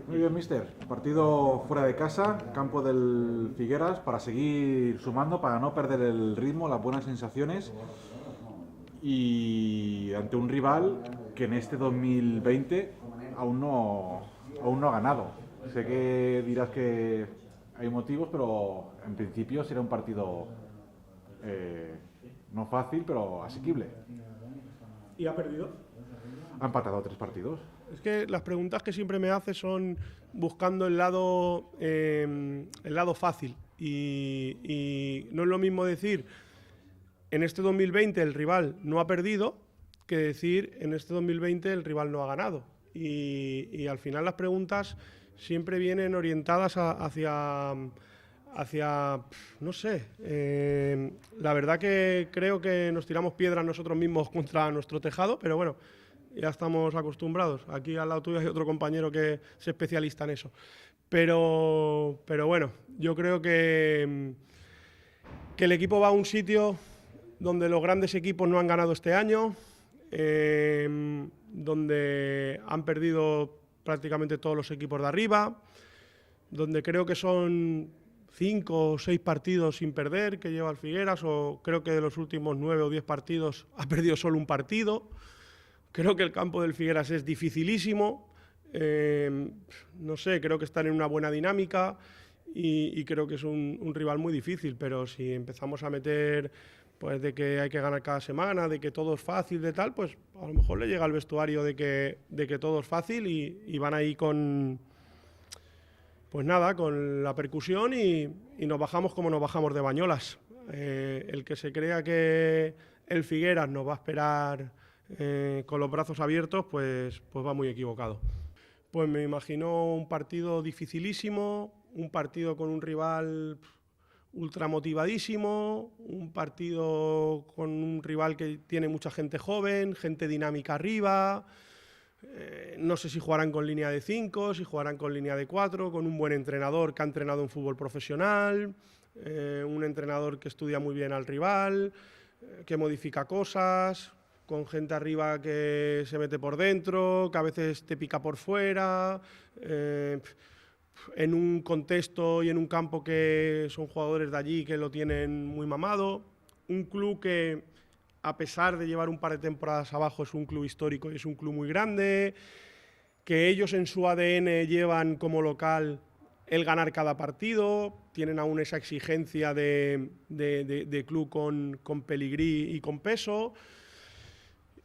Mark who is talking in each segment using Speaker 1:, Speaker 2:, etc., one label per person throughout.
Speaker 1: Muy bien, mister. Partido fuera de casa, campo del Figueras, para seguir sumando, para no perder el ritmo, las buenas sensaciones y ante un rival que en este 2020 aún no ha ganado. Sé que dirás que hay motivos, pero en principio será un partido eh, no fácil, pero asequible.
Speaker 2: ¿Y ha perdido?
Speaker 1: Ha empatado 3 partidos.
Speaker 2: Es que las preguntas que siempre me hace son buscando el lado fácil. Y no es lo mismo decir en este 2020 el rival no ha perdido que decir en este 2020 el rival no ha ganado. Y al final las preguntas siempre vienen orientadas hacia, no sé, la verdad que creo que nos tiramos piedras nosotros mismos contra nuestro tejado, pero bueno, ya estamos acostumbrados. Aquí al lado tuyo hay otro compañero que es especialista en eso. Pero bueno, yo creo que el equipo va a un sitio donde los grandes equipos no han ganado este año, donde han perdido prácticamente todos los equipos de arriba, donde creo que son 5 o 6 partidos sin perder que lleva el Figueras, o creo que de los últimos 9 o 10 partidos ha perdido solo un partido. Creo que el campo del Figueras es dificilísimo, no sé, creo que están en una buena dinámica y creo que es un rival muy difícil, pero si empezamos a meter pues de que hay que ganar cada semana, de que todo es fácil, de tal, pues a lo mejor le llega al vestuario de que todo es fácil y van ahí con, pues nada, con la percusión y nos bajamos como nos bajamos de Bañolas. El que se crea que el Figueras nos va a esperar con los brazos abiertos, pues va muy equivocado. Pues me imagino un partido dificilísimo, un partido con un rival ultramotivadísimo, un partido con un rival que tiene mucha gente joven, gente dinámica arriba. No sé si jugarán con línea de 5, si jugarán con línea de 4, con un buen entrenador que ha entrenado en fútbol profesional, un entrenador que estudia muy bien al rival, que modifica cosas, con gente arriba que se mete por dentro, que a veces te pica por fuera, en un contexto y en un campo que son jugadores de allí que lo tienen muy mamado. Un club que, a pesar de llevar un par de temporadas abajo, es un club histórico y es un club muy grande, que ellos en su ADN llevan como local el ganar cada partido, tienen aún esa exigencia de club con peligrí y con peso.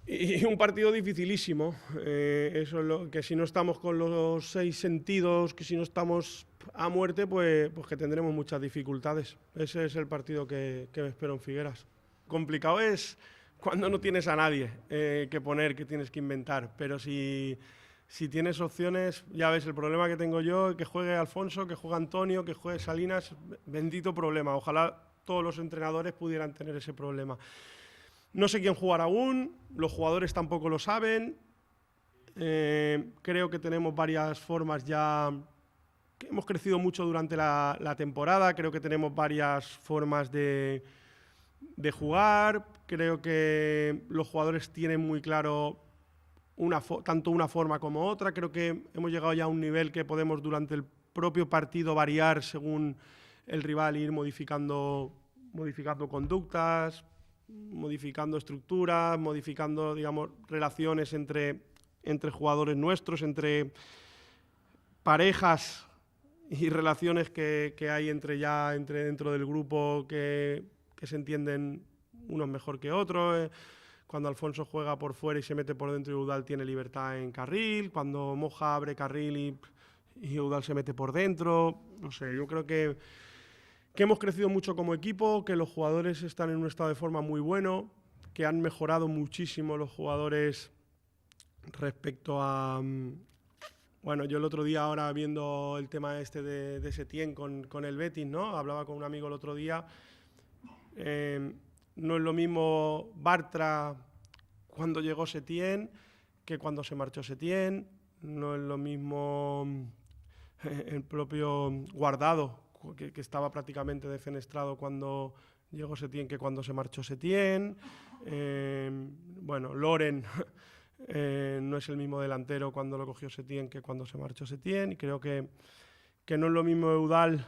Speaker 2: Y un partido dificilísimo, eso es lo que si no estamos con los 6 sentidos, que si no estamos a muerte, pues que tendremos muchas dificultades. Ese es el partido que me espero en Figueras. Complicado es cuando no tienes a nadie que poner, que tienes que inventar, pero si tienes opciones, ya ves, el problema que tengo yo, que juegue Alfonso, que juegue Antonio, que juegue Salinas, bendito problema. Ojalá todos los entrenadores pudieran tener ese problema. No sé quién jugará aún, los jugadores tampoco lo saben. Creo que tenemos varias formas ya, que hemos crecido mucho durante la temporada, creo que tenemos varias formas de jugar, creo que los jugadores tienen muy claro tanto una forma como otra, creo que hemos llegado ya a un nivel que podemos durante el propio partido variar según el rival e ir modificando conductas, modificando estructuras, modificando, digamos, relaciones entre jugadores nuestros, entre parejas y relaciones que hay entre dentro del grupo que se entienden unos mejor que otros. Cuando Alfonso juega por fuera y se mete por dentro y Eudal tiene libertad en carril, cuando Moja abre carril y Eudal se mete por dentro. No sé, yo creo que hemos crecido mucho como equipo, que los jugadores están en un estado de forma muy bueno, que han mejorado muchísimo los jugadores respecto a... Bueno, yo el otro día, ahora viendo el tema este de Setién con el Betis, ¿no? Hablaba con un amigo el otro día. No es lo mismo Bartra cuando llegó Setién que cuando se marchó Setién. No es lo mismo el propio Guardado, que estaba prácticamente defenestrado cuando llegó Setién que cuando se marchó Setién. Bueno, Loren No es el mismo delantero cuando lo cogió Setién que cuando se marchó Setién. Y creo que no es lo mismo Eudal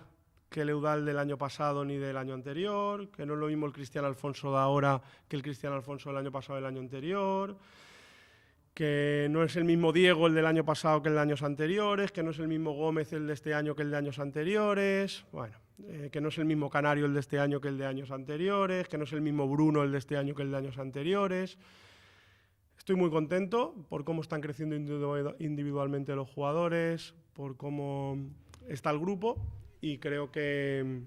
Speaker 2: que el Eudal del año pasado ni del año anterior, que no es lo mismo el Cristian Alfonso de ahora que el Cristian Alfonso del año pasado del año anterior, que no es el mismo Diego el del año pasado que el de años anteriores, que no es el mismo Gómez el de este año que el de años anteriores, bueno, que no es el mismo Canario el de este año que el de años anteriores, que no es el mismo Bruno el de este año que el de años anteriores. Estoy muy contento por cómo están creciendo individualmente los jugadores, por cómo está el grupo, y creo que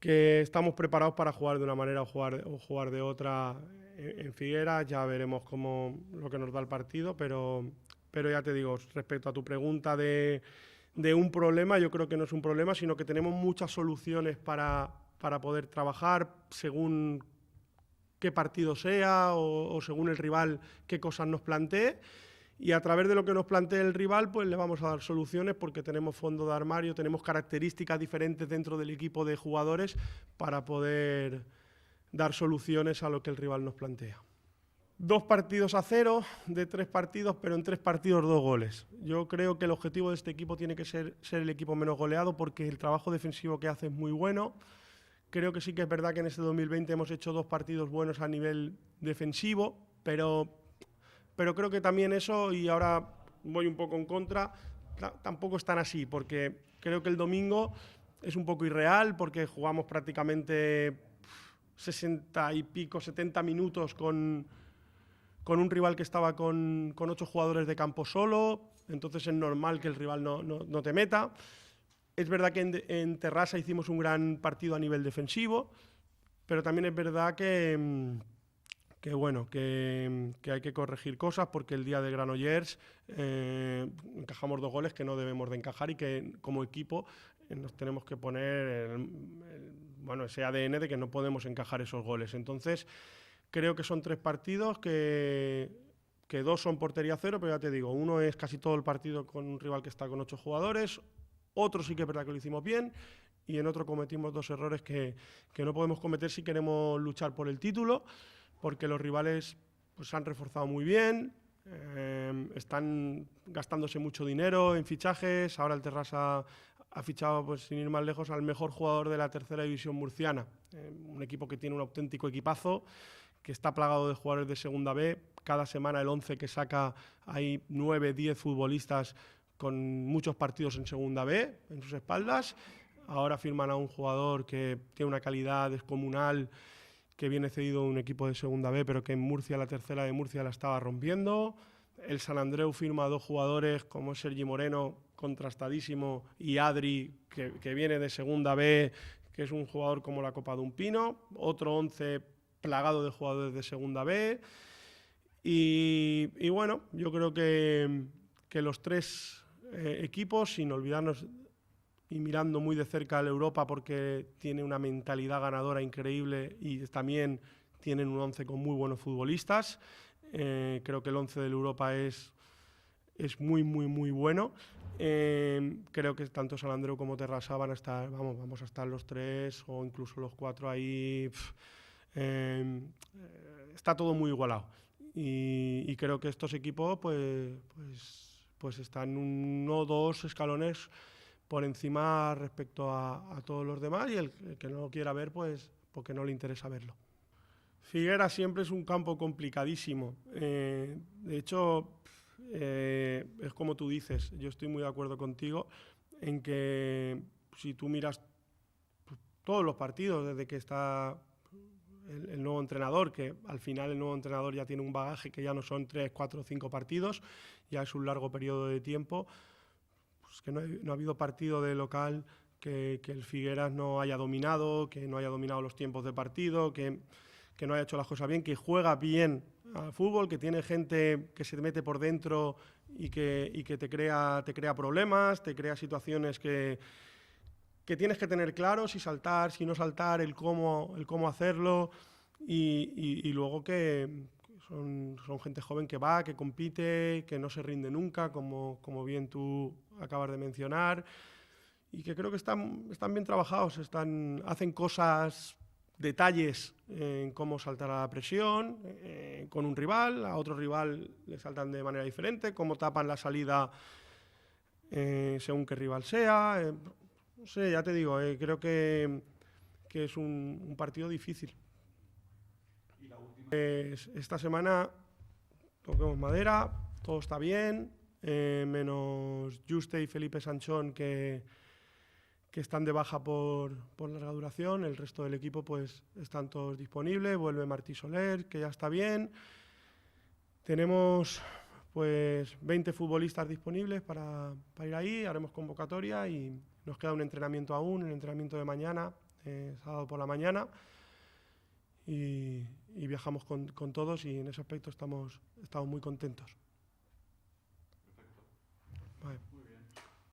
Speaker 2: estamos preparados para jugar de una manera o jugar de otra en Figueras. Ya veremos lo que nos da el partido, pero ya te digo, respecto a tu pregunta de un problema, yo creo que no es un problema, sino que tenemos muchas soluciones para poder trabajar según qué partido sea o según el rival qué cosas nos plantee, y a través de lo que nos plantee el rival pues le vamos a dar soluciones, porque tenemos fondo de armario, tenemos características diferentes dentro del equipo de jugadores para poder dar soluciones a lo que el rival nos plantea. 2 partidos a 0 de 3 partidos, pero en 3 partidos 2 goles. Yo creo que el objetivo de este equipo tiene que ser el equipo menos goleado, porque el trabajo defensivo que hace es muy bueno. Creo que sí que es verdad que en este 2020 hemos hecho 2 partidos buenos a nivel defensivo, pero creo que también eso, y ahora voy un poco en contra, tampoco es tan así, porque creo que el domingo es un poco irreal, porque jugamos prácticamente 60 y pico, 70 minutos con un rival que estaba con 8 jugadores de campo solo, entonces es normal que el rival no te meta. Es verdad que en Terrassa hicimos un gran partido a nivel defensivo, pero también es verdad que hay que corregir cosas, porque el día de Granollers encajamos 2 goles que no debemos de encajar, y que como equipo nos tenemos que poner ese ADN de que no podemos encajar esos goles. Entonces creo que son 3 partidos que 2 son portería cero, pero ya te digo, uno es casi todo el partido con un rival que está con 8 jugadores, otro sí que es verdad que lo hicimos bien, y en otro cometimos 2 errores que no podemos cometer si queremos luchar por el título, porque los rivales pues, se han reforzado muy bien, están gastándose mucho dinero en fichajes. Ahora el Terrassa ha fichado, pues, sin ir más lejos, al mejor jugador de la tercera división murciana, un equipo que tiene un auténtico equipazo, que está plagado de jugadores de segunda B. Cada semana el 11 que saca hay 9, 10 futbolistas con muchos partidos en segunda B en sus espaldas. Ahora firman a un jugador que tiene una calidad descomunal, que viene cedido de un equipo de segunda B, pero que en Murcia, la tercera de Murcia, la estaba rompiendo. El Sant Andreu firma a 2 jugadores, como Sergi Moreno, contrastadísimo, y Adri, que viene de segunda B, que es un jugador como la copa de un pino. Otro 11 plagado de jugadores de segunda B. Y bueno, yo creo que los 3 equipos, sin olvidarnos y mirando muy de cerca a la Europa, porque tiene una mentalidad ganadora increíble, y también tienen un 11 con muy buenos futbolistas. Creo que el 11 de la Europa es muy, muy, muy bueno. Creo que tanto Sant Andreu como Terrassa vamos a estar los 3 o incluso los 4 ahí. Está todo muy igualado, y creo que estos equipos pues están 1 o 2 escalones por encima respecto a todos los demás, y el que no lo quiera ver, pues porque no le interesa verlo. Figueras siempre es un campo complicadísimo. De hecho, es como tú dices, yo estoy muy de acuerdo contigo en que si tú miras todos los partidos desde que está el nuevo entrenador, que al final el nuevo entrenador ya tiene un bagaje que ya no son 3, 4, 5 partidos, ya es un largo periodo de tiempo, pues que no ha habido partido de local que el Figueras no haya dominado, que no haya dominado los tiempos de partido, que no haya hecho las cosas bien, que juega bien al fútbol, que tiene gente que se mete por dentro y que te crea problemas, te crea situaciones que tienes que tener claro, si saltar, si no saltar, el cómo hacerlo, y luego que son gente joven que va, que compite, que no se rinde nunca, como bien tú acabas de mencionar, y que creo que están bien trabajados, hacen cosas detalles en cómo saltar a la presión con un rival, a otro rival le saltan de manera diferente, cómo tapan la salida según qué rival sea. No sé, ya te digo, creo que es un partido difícil. Esta semana toquemos madera, todo está bien, menos Juste y Felipe Sanchón que están de baja por larga duración. El resto del equipo pues están todos disponibles. Vuelve Martí Soler, que ya está bien. Tenemos pues 20 futbolistas disponibles para ir ahí. Haremos convocatoria y nos queda un entrenamiento aún, el entrenamiento de mañana, sábado por la mañana. Y viajamos con todos y en ese aspecto estamos muy contentos.